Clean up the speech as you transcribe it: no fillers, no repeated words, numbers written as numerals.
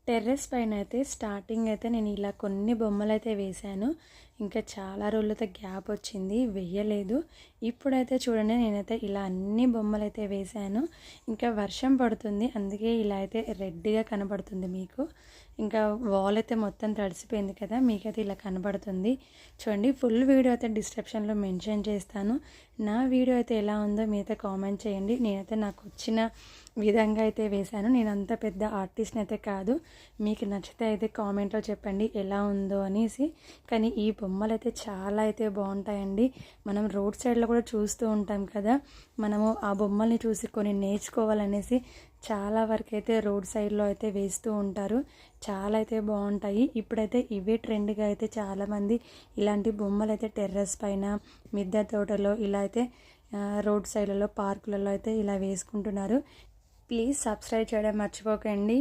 Terrace పైన అయితే starting అయితే నేను ఇలా కొన్ని బొమ్మలైతే వేశాను. ఇంకా చాలా రోజులైతే గ్యాప్ వచ్చింది, వెయ్యలేదు. ఇప్పుడైతే చూడండి నేనైతే ఇలా అన్ని బొమ్మలైతే వేశాను. ఇంకా వర్షం పడుతుంది, అందుకే ఇలా అయితే రెడ్గా కనబడుతుంది మీకు. ఇంకా వాల్ అయితే మొత్తం తడిసిపోయింది కదా, మీకైతే ఇలా కనబడుతుంది. చూడండి, ఫుల్ వీడియో అయితే డిస్క్రిప్షన్లో మెన్షన్ చేస్తాను. నా వీడియో అయితే ఎలా ఉందో మీరైతే కామెంట్ చేయండి. నేనైతే నాకు వచ్చిన విధంగా అయితే వేశాను. నేను అంత పెద్ద ఆర్టిస్ట్ని అయితే కాదు. మీకు నచ్చితే అయితే కామెంట్లో చెప్పండి ఎలా ఉందో అనేసి. కానీ ఈ బొమ్మలు అయితే చాలా అయితే బాగుంటాయండి. మనం రోడ్ సైడ్లో కూడా చూస్తూ ఉంటాం కదా, మనము ఆ బొమ్మల్ని చూసి కొన్ని నేర్చుకోవాలనేసి చాలా వరకు అయితే రోడ్ సైడ్లో అయితే వేస్తూ ఉంటారు. చాలా అయితే బాగుంటాయి. ఇప్పుడైతే ఇవే ట్రెండ్గా అయితే చాలామంది ఇలాంటి బొమ్మలు అయితే టెర్రస్ పైన, మిద్దె తోటలో ఇలా అయితే రోడ్ సైడ్లలో, పార్కులలో అయితే ఇలా వేసుకుంటున్నారు. ప్లీజ్ సబ్స్క్రైబ్ చేయడం మర్చిపోకండి.